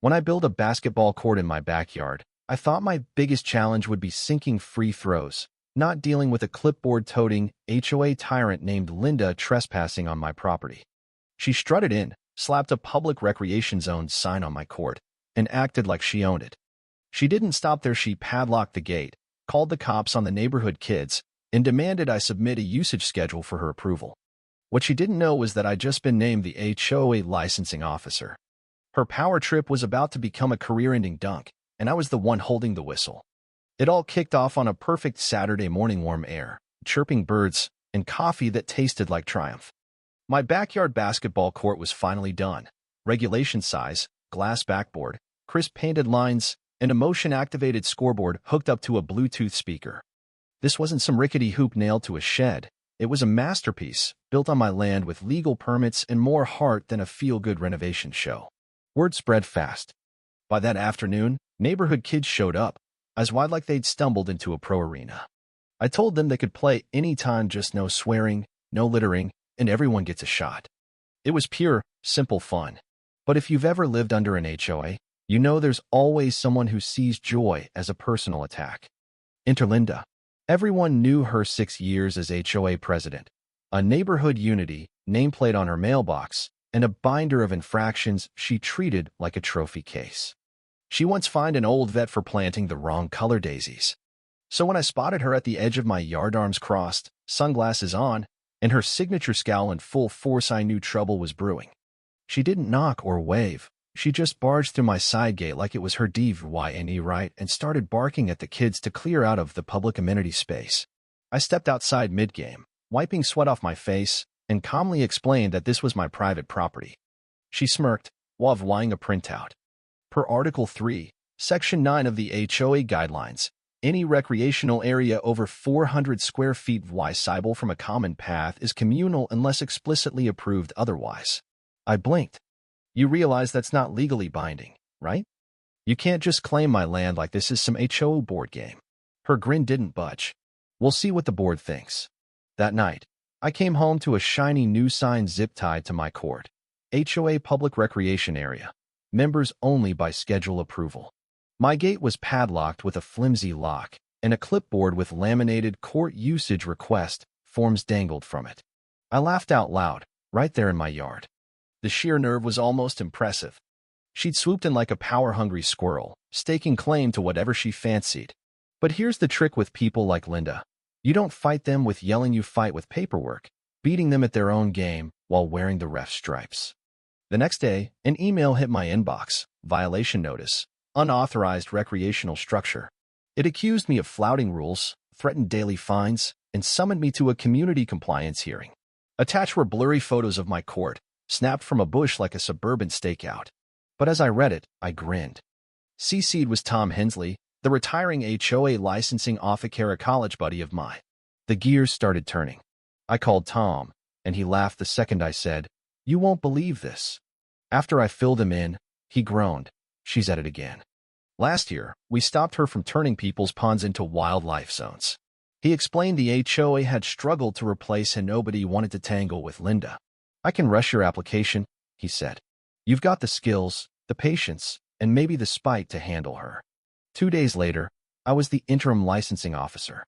When I built a basketball court in my backyard, I thought my biggest challenge would be sinking free throws, not dealing with a clipboard-toting HOA tyrant named Linda trespassing on my property. She strutted in, slapped a public recreation zone sign on my court, and acted like she owned it. She didn't stop there. She padlocked the gate, called the cops on the neighborhood kids, and demanded I submit a usage schedule for her approval. What she didn't know was that I'd just been named the HOA licensing officer. Her power trip was about to become a career-ending dunk, and I was the one holding the whistle. It all kicked off on a perfect Saturday morning, warm air, chirping birds, and coffee that tasted like triumph. My backyard basketball court was finally done. Regulation size, glass backboard, crisp painted lines, and a motion-activated scoreboard hooked up to a Bluetooth speaker. This wasn't some rickety hoop nailed to a shed. It was a masterpiece, built on my land with legal permits and more heart than a feel-good renovation show. Word spread fast. By that afternoon, neighborhood kids showed up, as wide like they'd stumbled into a pro arena. I told them they could play anytime, just no swearing, no littering, and everyone gets a shot. It was pure, simple fun. But if you've ever lived under an HOA, you know there's always someone who sees joy as a personal attack. Enter Linda. Everyone knew her 6 years as HOA president, a neighborhood unity, nameplate on her mailbox, and a binder of infractions she treated like a trophy case. She once fined an old vet for planting the wrong color daisies. So when I spotted her at the edge of my yard, arms crossed, sunglasses on, and her signature scowl in full force, I knew trouble was brewing. She didn't knock or wave. She just barged through my side gate like it was her DVNE right and started barking at the kids to clear out of the public amenity space. I stepped outside mid-game, wiping sweat off my face, and calmly explained that this was my private property. She smirked, waving a printout. Per Article 3, Section 9 of the HOA Guidelines, any recreational area over 400 square feet visible from a common path is communal unless explicitly approved otherwise. I blinked. You realize that's not legally binding, right? You can't just claim my land like this is some HOA board game. Her grin didn't budge. We'll see what the board thinks. That night, I came home to a shiny new sign zip-tied to my court. HOA Public Recreation Area. Members only by schedule approval. My gate was padlocked with a flimsy lock, and a clipboard with laminated court usage request forms dangled from it. I laughed out loud, right there in my yard. The sheer nerve was almost impressive. She'd swooped in like a power-hungry squirrel, staking claim to whatever she fancied. But here's the trick with people like Linda. You don't fight them with yelling, you fight with paperwork, beating them at their own game while wearing the ref stripes. The next day, an email hit my inbox. Violation notice. Unauthorized recreational structure. It accused me of flouting rules, threatened daily fines, and summoned me to a community compliance hearing. Attached were blurry photos of my court, snapped from a bush like a suburban stakeout. But as I read it, I grinned. CC'd was Tom Hensley, the retiring HOA licensing officer, a college buddy of mine. The gears started turning. I called Tom, and he laughed the second I said, "You won't believe this." After I filled him in, he groaned. She's at it again. Last year, we stopped her from turning people's ponds into wildlife zones. He explained the HOA had struggled to replace and nobody wanted to tangle with Linda. "I can rush your application," he said. "You've got the skills, the patience, and maybe the spite to handle her." 2 days later, I was the interim licensing officer.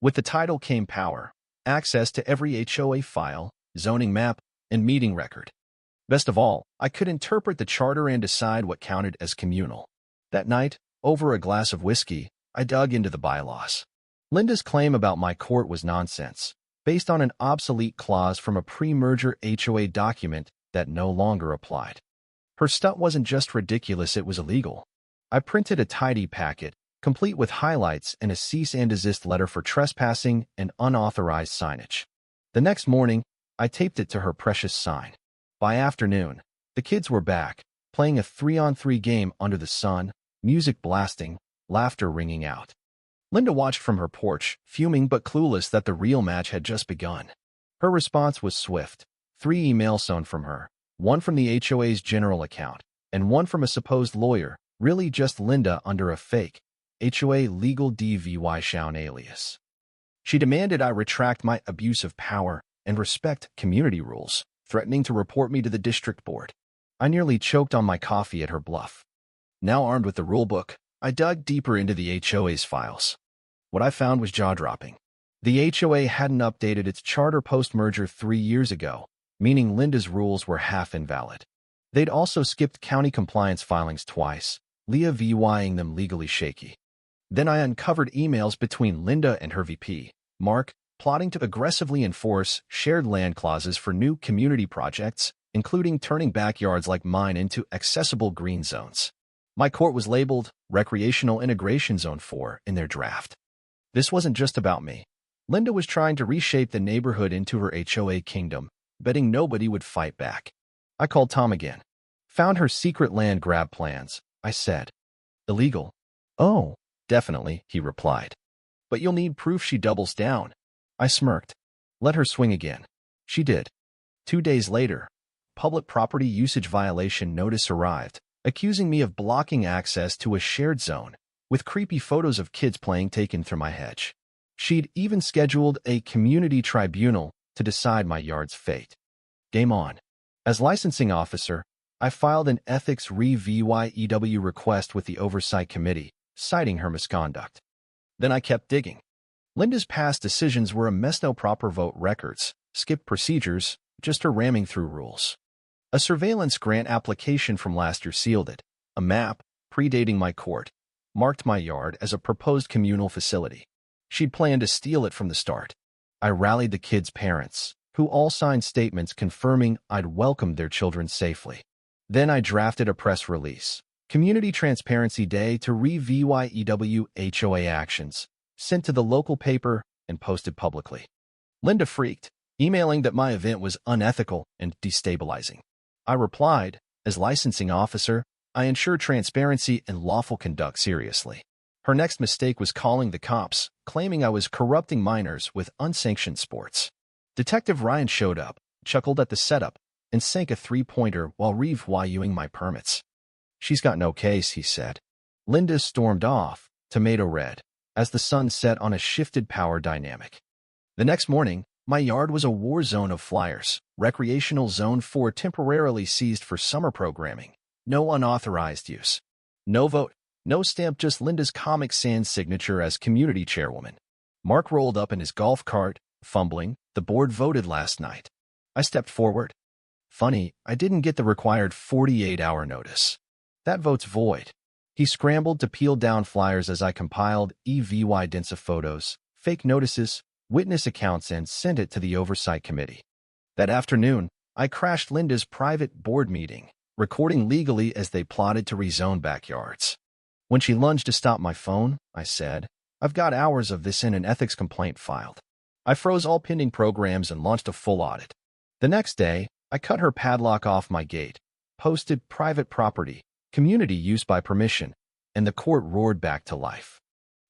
With the title came power, access to every HOA file, zoning map, and meeting record. Best of all, I could interpret the charter and decide what counted as communal. That night, over a glass of whiskey, I dug into the bylaws. Linda's claim about my court was nonsense, based on an obsolete clause from a pre-merger HOA document that no longer applied. Her stunt wasn't just ridiculous, it was illegal. I printed a tidy packet, complete with highlights and a cease and desist letter for trespassing and unauthorized signage. The next morning, I taped it to her precious sign. By afternoon, the kids were back, playing a 3-on-3 game under the sun, music blasting, laughter ringing out. Linda watched from her porch, fuming but clueless that the real match had just begun. Her response was swift. 3 emails sewn from her, one from the HOA's general account, and one from a supposed lawyer, really just Linda under a fake HOA legal DVY Shaun alias. She demanded I retract my abuse of power and respect community rules, threatening to report me to the district board. I nearly choked on my coffee at her bluff. Now armed with the rulebook, I dug deeper into the HOA's files. What I found was jaw-dropping. The HOA hadn't updated its charter post-merger 3 years ago, meaning Linda's rules were half invalid. They'd also skipped county compliance filings twice, VYing them legally shaky. Then I uncovered emails between Linda and her VP, Mark, plotting to aggressively enforce shared land clauses for new community projects, including turning backyards like mine into accessible green zones. My court was labeled Recreational Integration Zone 4 in their draft. This wasn't just about me. Linda was trying to reshape the neighborhood into her HOA kingdom, betting nobody would fight back. I called Tom again. Found her secret land grab plans, I said. Illegal? Oh, definitely, he replied. But you'll need proof she doubles down. I smirked. Let her swing again. She did. 2 days later, public property usage violation notice arrived, accusing me of blocking access to a shared zone, with creepy photos of kids playing taken through my hedge. She'd even scheduled a community tribunal to decide my yard's fate. Game on. As licensing officer, I filed an ethics re-VYEW request with the Oversight Committee, citing her misconduct. Then I kept digging. Linda's past decisions were a mess. No proper vote records, skipped procedures, just her ramming through rules. A surveillance grant application from last year sealed it. A map, predating my court, marked my yard as a proposed communal facility. She'd planned to steal it from the start. I rallied the kids' parents, who all signed statements confirming I'd welcomed their children safely. Then I drafted a press release, Community Transparency Day to re-VYEW HOA actions, sent to the local paper and posted publicly. Linda freaked, emailing that my event was unethical and destabilizing. I replied, as licensing officer, I ensure transparency and lawful conduct seriously. Her next mistake was calling the cops, claiming I was corrupting minors with unsanctioned sports. Detective Ryan showed up, chuckled at the setup, and sank a 3-pointer while reviewing my permits. She's got no case, he said. Linda stormed off, tomato red, as the sun set on a shifted power dynamic. The next morning, my yard was a war zone of flyers, Recreational Zone 4 temporarily seized for summer programming, no unauthorized use. No vote, no stamp, just Linda's Comic Sans signature as community chairwoman. Mark rolled up in his golf cart, fumbling. The board voted last night. I stepped forward. Funny, I didn't get the required 48-hour notice. That vote's void. He scrambled to peel down flyers as I compiled evidence of photos, fake notices, witness accounts, and sent it to the Oversight Committee. That afternoon, I crashed Linda's private board meeting, recording legally as they plotted to rezone backyards. When she lunged to stop my phone, I said, I've got hours of this in an ethics complaint filed. I froze all pending programs and launched a full audit. The next day, I cut her padlock off my gate, posted private property, community use by permission, and the court roared back to life.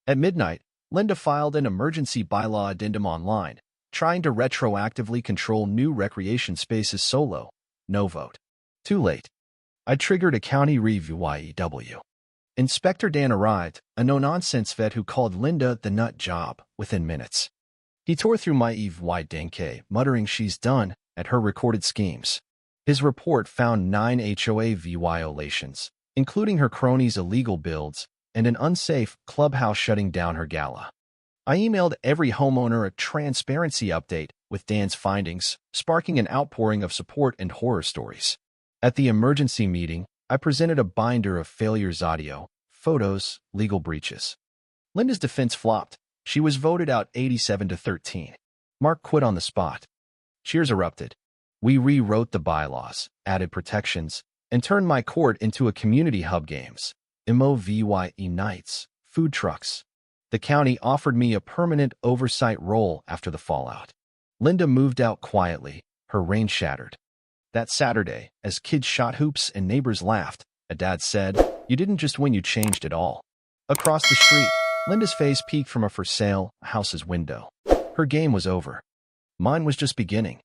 At midnight, Linda filed an emergency bylaw addendum online, trying to retroactively control new recreation spaces solo. No vote. Too late. I triggered a county re-VYEW. Inspector Dan arrived, a no-nonsense vet who called Linda the nut job within minutes. He tore through my evidence, muttering she's done at her recorded schemes. His report found 9 HOA violations, including her cronies' illegal builds and an unsafe clubhouse shutting down her gala. I emailed every homeowner a transparency update with Dan's findings, sparking an outpouring of support and horror stories. At the emergency meeting, I presented a binder of failures audio, photos, legal breaches. Linda's defense flopped. She was voted out 87-13. Mark quit on the spot. Cheers erupted. We rewrote the bylaws, added protections, and turned my court into a community hub games, MOVYE nights, food trucks. The county offered me a permanent oversight role after the fallout. Linda moved out quietly, her reign shattered. That Saturday, as kids shot hoops and neighbors laughed, a dad said, "You didn't just win, you changed it all." Across the street, Linda's face peeked from a for sale house's window. Her game was over. Mine was just beginning.